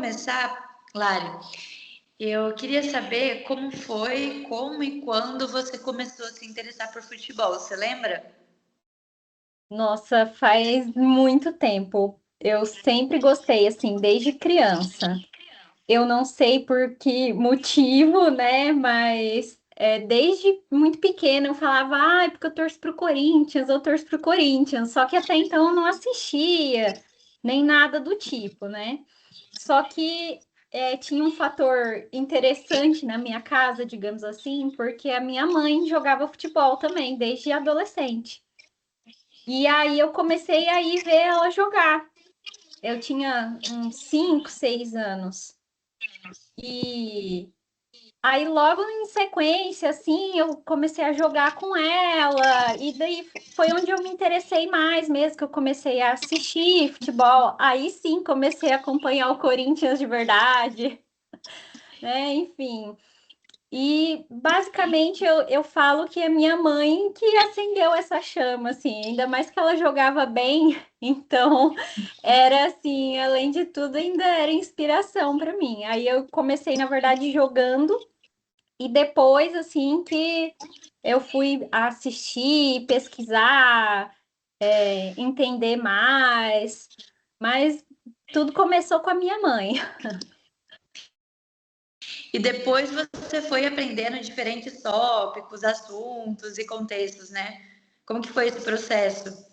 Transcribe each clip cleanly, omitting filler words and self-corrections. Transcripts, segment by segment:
começar, Lari, eu queria saber como foi, como e quando você começou a se interessar por futebol, você lembra? Nossa, faz muito tempo. Eu sempre gostei, assim, desde criança. Eu não sei por que motivo, né? Mas desde muito pequena eu falava, porque eu torço pro Corinthians, eu torço pro Corinthians. Só que até então eu não assistia, nem nada do tipo, né? Só que tinha um fator interessante na minha casa, digamos assim, porque a minha mãe jogava futebol também, desde adolescente. E aí eu comecei a ir ver ela jogar. Eu tinha uns 5, 6 anos. E aí logo em sequência, assim, eu comecei a jogar com ela. E daí foi onde eu me interessei mais mesmo, que eu comecei a assistir futebol. Aí sim, comecei a acompanhar o Corinthians de verdade, né? Enfim. E basicamente eu falo que é minha mãe que acendeu essa chama, assim, ainda mais que ela jogava bem, então era assim, além de tudo, ainda era inspiração para mim. Aí eu comecei, na verdade, jogando, e depois, assim, que eu fui assistir, pesquisar, entender mais, mas tudo começou com a minha mãe. E depois você foi aprendendo diferentes tópicos, assuntos e contextos, né? Como que foi esse processo?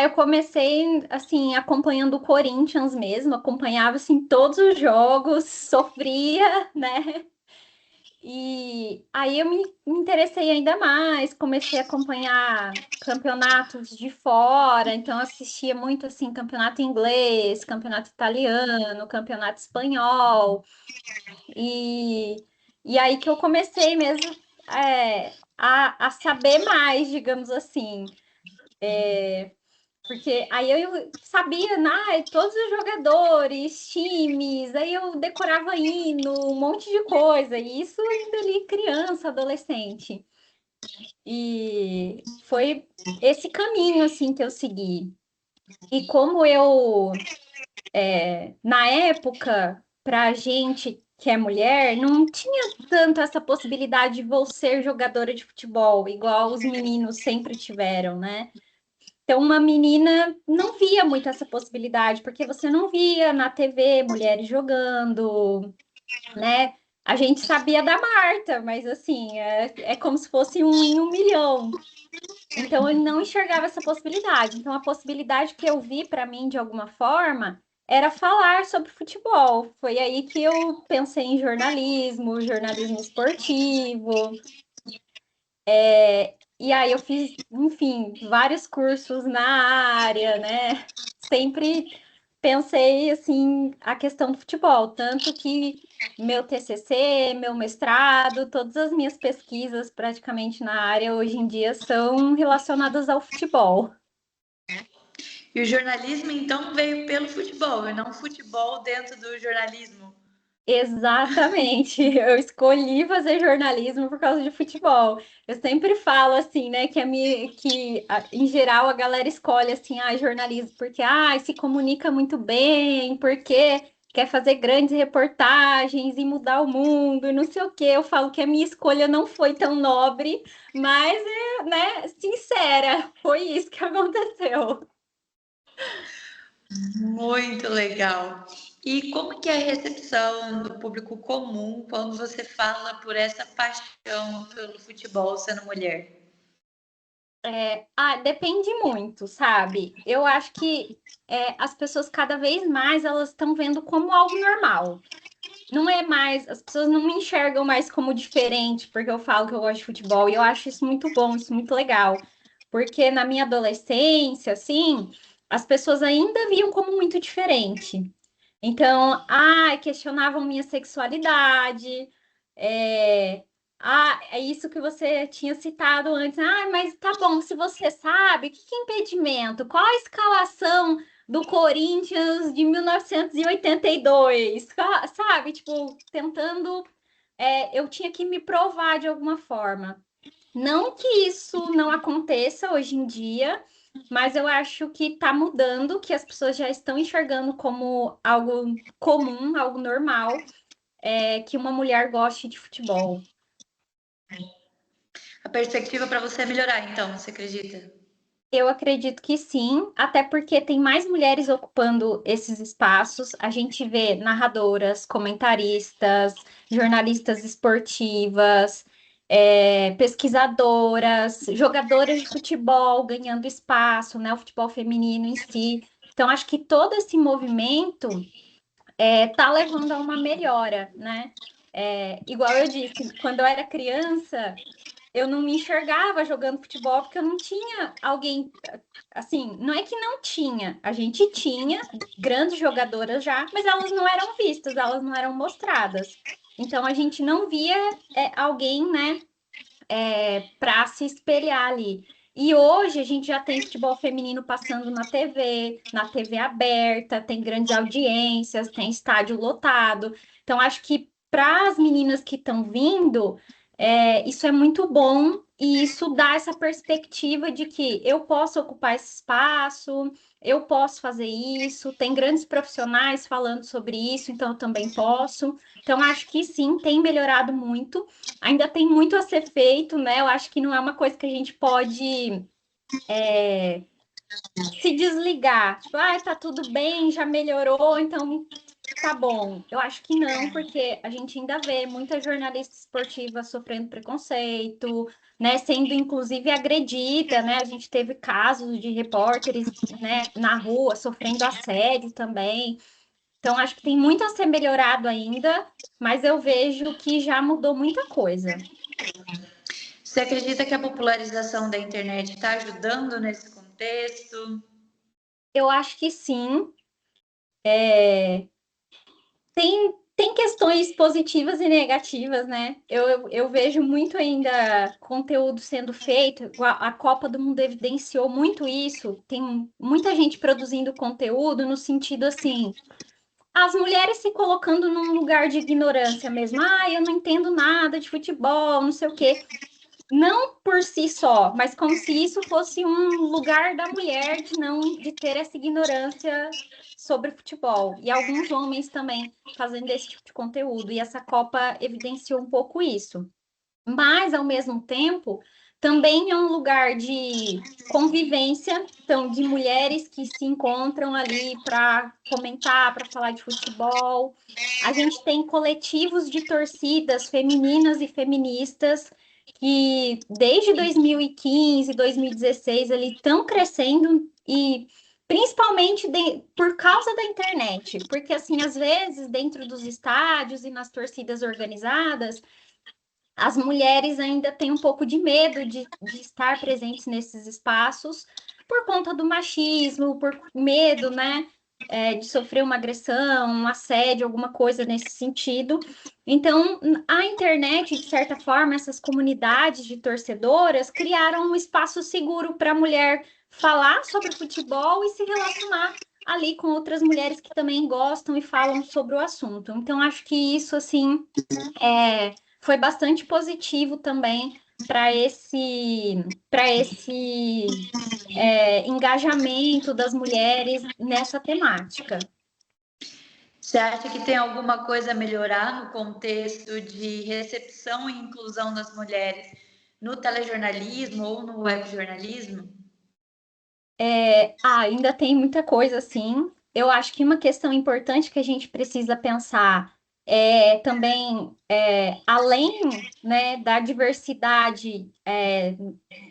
Eu comecei assim acompanhando o Corinthians mesmo, acompanhava assim todos os jogos, sofria, né? E aí eu me interessei ainda mais, comecei a acompanhar campeonatos de fora, então assistia muito assim campeonato inglês, campeonato italiano, campeonato espanhol. E, e aí que eu comecei mesmo a saber mais, digamos assim. Porque aí eu sabia, né, todos os jogadores, times, aí eu decorava hino, um monte de coisa, e isso ainda ali criança, adolescente. E foi esse caminho, assim, que eu segui. E como na época, pra gente que é mulher, não tinha tanto essa possibilidade de vou ser jogadora de futebol, igual os meninos sempre tiveram, né? Então, uma menina não via muito essa possibilidade, porque você não via na TV mulheres jogando, né? A gente sabia da Marta, mas assim, é como se fosse um em 1 milhão. Então, eu não enxergava essa possibilidade. Então, a possibilidade que eu vi para mim, de alguma forma, era falar sobre futebol. Foi aí que eu pensei em jornalismo, jornalismo esportivo. E aí eu fiz, enfim, vários cursos na área, né? Sempre pensei assim a questão do futebol, tanto que meu TCC, meu mestrado, todas as minhas pesquisas praticamente na área hoje em dia são relacionadas ao futebol. E o jornalismo, então, veio pelo futebol, e não o futebol dentro do jornalismo. Exatamente. Eu escolhi fazer jornalismo por causa de futebol. Eu sempre falo assim, né, em geral a galera escolhe assim, jornalismo porque se comunica muito bem, porque quer fazer grandes reportagens e mudar o mundo e não sei o quê. Eu falo que a minha escolha não foi tão nobre, mas né, sincera, foi isso que aconteceu. Muito legal. E como que é a recepção do público comum quando você fala por essa paixão pelo futebol sendo mulher? Depende muito, sabe? Eu acho que as pessoas cada vez mais elas estão vendo como algo normal. Não é mais, as pessoas não me enxergam mais como diferente, porque eu falo que eu gosto de futebol, e eu acho isso muito bom, isso muito legal. Porque na minha adolescência, assim, as pessoas ainda viam como muito diferente. Então, questionavam minha sexualidade, é isso que você tinha citado antes. Mas tá bom, se você sabe, que impedimento? Qual a escalação do Corinthians de 1982? Sabe, tipo, tentando, eu tinha que me provar de alguma forma. Não que isso não aconteça hoje em dia, mas eu acho que está mudando, que as pessoas já estão enxergando como algo comum, algo normal, que uma mulher goste de futebol. A perspectiva para você é melhorar, então, você acredita? Eu acredito que sim, até porque tem mais mulheres ocupando esses espaços. A gente vê narradoras, comentaristas, jornalistas esportivas, pesquisadoras, jogadoras de futebol ganhando espaço, né? O futebol feminino em si. Então, acho que todo esse movimento tá levando a uma melhora, né? Igual eu disse, quando eu era criança, eu não me enxergava jogando futebol porque eu não tinha alguém assim, não é que não tinha, a gente tinha grandes jogadoras já, mas elas não eram vistas, elas não eram mostradas. Então a gente não via alguém, né, para se espelhar ali. E hoje a gente já tem futebol feminino passando na TV aberta, tem grandes audiências, tem estádio lotado. Então, acho que para as meninas que estão vindo, isso é muito bom e isso dá essa perspectiva de que eu posso ocupar esse espaço, eu posso fazer isso, tem grandes profissionais falando sobre isso, então eu também posso. Então, acho que sim, tem melhorado muito. Ainda tem muito a ser feito, né? Eu acho que não é uma coisa que a gente pode se desligar. Tipo, tá tudo bem, já melhorou, então tá bom. Eu acho que não, porque a gente ainda vê muita jornalista esportiva sofrendo preconceito, né? Sendo inclusive agredida, né? A gente teve casos de repórteres, né, na rua sofrendo assédio também. Então, acho que tem muito a ser melhorado ainda, mas eu vejo que já mudou muita coisa. Você acredita que a popularização da internet está ajudando nesse contexto? Eu acho que sim. Tem questões positivas e negativas, né? Eu vejo muito ainda conteúdo sendo feito, a Copa do Mundo evidenciou muito isso. Tem muita gente produzindo conteúdo no sentido assim, as mulheres se colocando num lugar de ignorância mesmo. Eu não entendo nada de futebol, não sei o quê. Não por si só, mas como se isso fosse um lugar da mulher de ter essa ignorância sobre futebol. E alguns homens também fazendo esse tipo de conteúdo. E essa Copa evidenciou um pouco isso. Mas, ao mesmo tempo, também é um lugar de convivência, então, de mulheres que se encontram ali para comentar, para falar de futebol. A gente tem coletivos de torcidas femininas e feministas que, desde 2015, 2016, ali estão crescendo e principalmente por causa da internet, porque assim, às vezes, dentro dos estádios e nas torcidas organizadas, as mulheres ainda têm um pouco de medo de estar presentes nesses espaços por conta do machismo, por medo, né, de sofrer uma agressão, um assédio, alguma coisa nesse sentido. Então, a internet, de certa forma, essas comunidades de torcedoras criaram um espaço seguro para a mulher falar sobre futebol e se relacionar ali com outras mulheres que também gostam e falam sobre o assunto. Então, acho que isso, assim, foi bastante positivo também para esse engajamento das mulheres nessa temática. Você acha que tem alguma coisa a melhorar no contexto de recepção e inclusão das mulheres no telejornalismo ou no webjornalismo? Ainda tem muita coisa assim. Eu acho que uma questão importante que a gente precisa pensar é também, além, né, da diversidade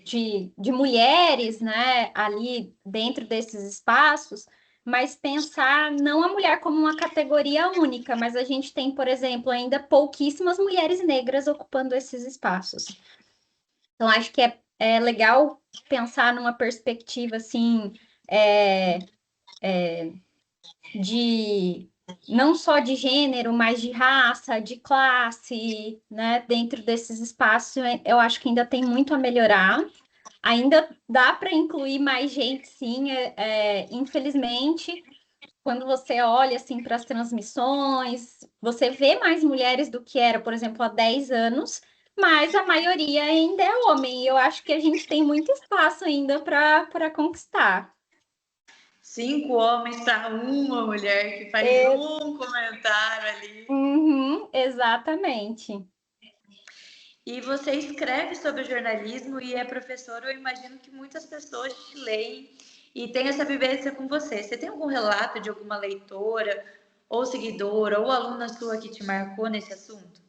de mulheres, né, ali dentro desses espaços, mas pensar não a mulher como uma categoria única, mas a gente tem, por exemplo, ainda pouquíssimas mulheres negras ocupando esses espaços. Então, acho que é legal pensar numa perspectiva assim, é, de não só de gênero, mas de raça, de classe, né? Dentro desses espaços, eu acho que ainda tem muito a melhorar. Ainda dá para incluir mais gente, sim. Infelizmente, quando você olha assim para as transmissões, você vê mais mulheres do que era, por exemplo, há 10 anos, mas a maioria ainda é homem, e eu acho que a gente tem muito espaço ainda para conquistar. 5 homens para uma mulher que faz É, um comentário ali. uhum, exatamente. E você escreve sobre jornalismo e é professor, eu imagino que muitas pessoas te leem e têm essa vivência com você. Você tem algum relato de alguma leitora, ou seguidora, ou aluna sua que te marcou nesse assunto?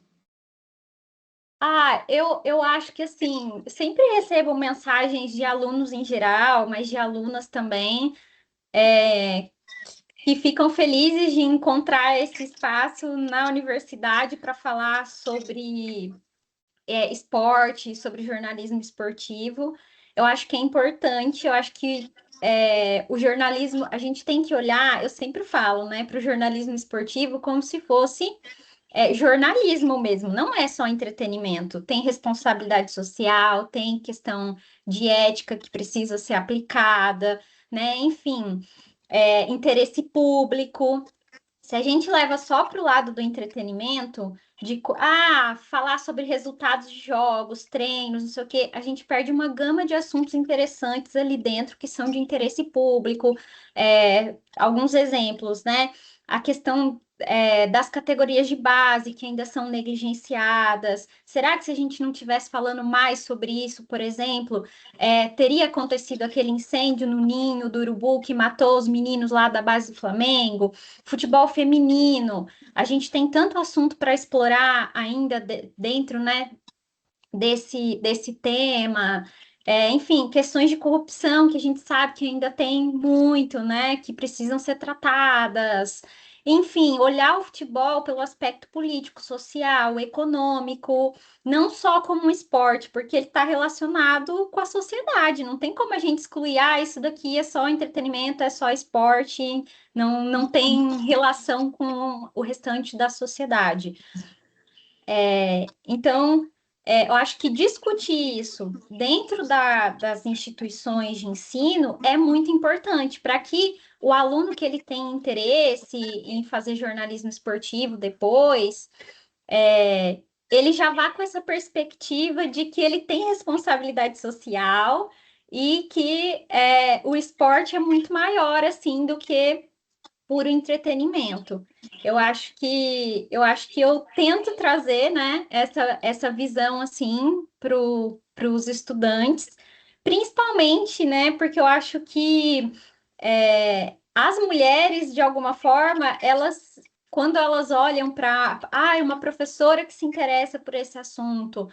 Ah, eu acho que assim, sempre recebo mensagens de alunos em geral, mas de alunas também, é, que ficam felizes de encontrar esse espaço na universidade para falar sobre esporte, sobre jornalismo esportivo. Eu acho que é importante, eu acho que o jornalismo, a gente tem que olhar, eu sempre falo, né, para o jornalismo esportivo como se fosse jornalismo mesmo, não é só entretenimento. Tem responsabilidade social, tem questão de ética que precisa ser aplicada, né? Enfim, interesse público. Se a gente leva só para o lado do entretenimento, falar sobre resultados de jogos, treinos, não sei o quê, a gente perde uma gama de assuntos interessantes ali dentro que são de interesse público. Alguns exemplos, né? A questão das categorias de base que ainda são negligenciadas. Será que se a gente não tivesse falando mais sobre isso, por exemplo, teria acontecido aquele incêndio no ninho do urubu que matou os meninos lá da base do Flamengo? Futebol feminino, a gente tem tanto assunto para explorar ainda dentro, né, desse tema. Enfim, questões de corrupção que a gente sabe que ainda tem muito, né, que precisam ser tratadas. Enfim, olhar o futebol pelo aspecto político, social, econômico, não só como um esporte, porque ele está relacionado com a sociedade. Não tem como a gente excluir, isso daqui é só entretenimento, é só esporte, não tem relação com o restante da sociedade. Então, eu acho que discutir isso dentro das instituições de ensino é muito importante para que o aluno que ele tem interesse em fazer jornalismo esportivo depois, ele já vá com essa perspectiva de que ele tem responsabilidade social e que o esporte é muito maior assim do que puro entretenimento. Eu acho que eu tento trazer, né, essa visão assim para os estudantes, principalmente, né, porque eu acho que as mulheres, de alguma forma, elas quando elas olham para, uma professora que se interessa por esse assunto,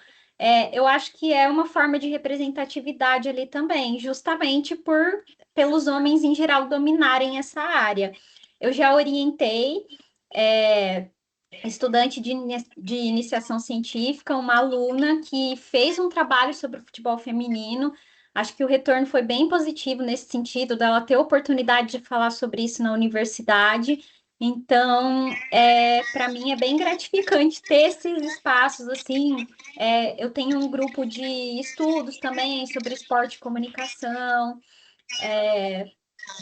eu acho que é uma forma de representatividade ali também, justamente pelos homens em geral dominarem essa área. Eu já orientei é, estudante de iniciação científica, uma aluna que fez um trabalho sobre o futebol feminino. Acho que o retorno foi bem positivo nesse sentido, dela ter oportunidade de falar sobre isso na universidade. Então, para mim é bem gratificante ter esses espaços assim. Eu tenho um grupo de estudos também sobre esporte e comunicação.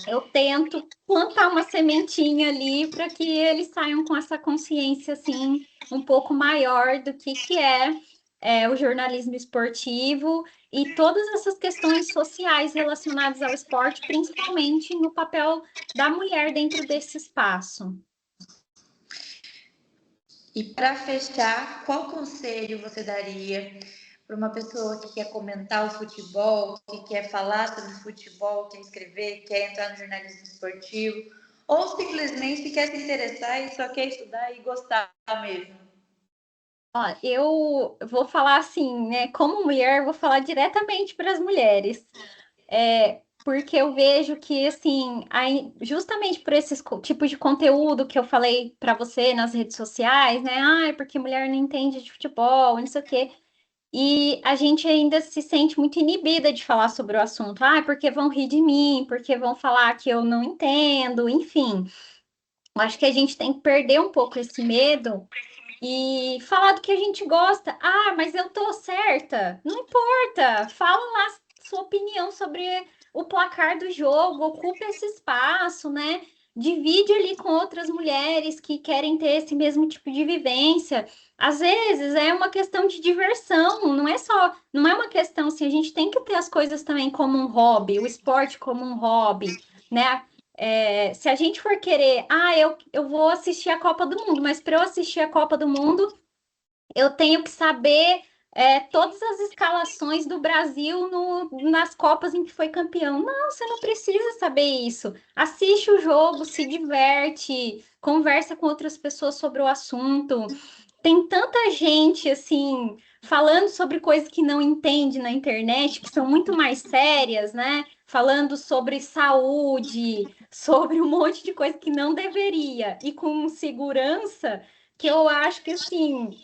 Eu tento plantar uma sementinha ali para que eles saiam com essa consciência assim um pouco maior do que é o jornalismo esportivo e todas essas questões sociais relacionadas ao esporte, principalmente no papel da mulher dentro desse espaço. E para fechar, qual conselho você daria para uma pessoa que quer comentar o futebol, que quer falar sobre futebol, quer escrever, quer entrar no jornalismo esportivo, ou simplesmente quer se interessar e só quer estudar e gostar mesmo? Ó, eu vou falar assim, né? Como mulher, vou falar diretamente para as mulheres. Porque eu vejo que, assim, justamente por esses tipos de conteúdo que eu falei para você nas redes sociais, né? Porque mulher não entende de futebol, não sei o quê. E a gente ainda se sente muito inibida de falar sobre o assunto. Porque vão rir de mim, porque vão falar que eu não entendo, enfim. Eu acho que a gente tem que perder um pouco esse medo e falar do que a gente gosta. Mas eu tô certa. Não importa. Fala lá sua opinião sobre o placar do jogo, ocupa esse espaço, né? divide ali com outras mulheres que querem ter esse mesmo tipo de vivência. Às vezes é uma questão de diversão, não é uma questão assim, a gente tem que ter as coisas também como um hobby, o esporte como um hobby, né? Se a gente for querer, eu vou assistir a Copa do Mundo, mas para eu assistir a Copa do Mundo, eu tenho que saber todas as escalações do Brasil nas Copas em que foi campeão. Não, você não precisa saber isso. Assiste o jogo, se diverte, conversa com outras pessoas sobre o assunto. Tem tanta gente assim falando sobre coisas que não entende na internet, que são muito mais sérias, né? Falando sobre saúde, sobre um monte de coisa que não deveria, e com segurança, que eu acho que assim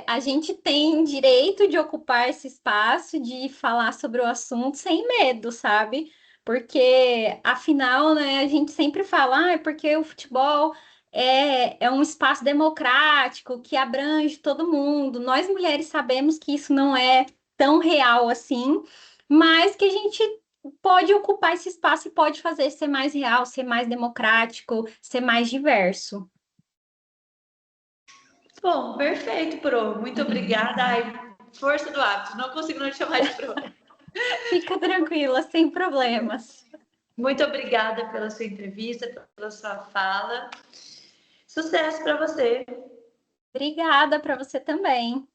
a gente tem direito de ocupar esse espaço, de falar sobre o assunto sem medo, sabe? Porque, afinal, né, a gente sempre fala, é porque o futebol é um espaço democrático que abrange todo mundo. Nós, mulheres, sabemos que isso não é tão real assim, mas que a gente pode ocupar esse espaço e pode fazer ser mais real, ser mais democrático, ser mais diverso. Bom, perfeito, Pro. Muito obrigada. Ai, força do hábito. Não consigo não te chamar de Pro. Fica tranquila, sem problemas. Muito obrigada pela sua entrevista, pela sua fala. Sucesso para você. Obrigada para você também.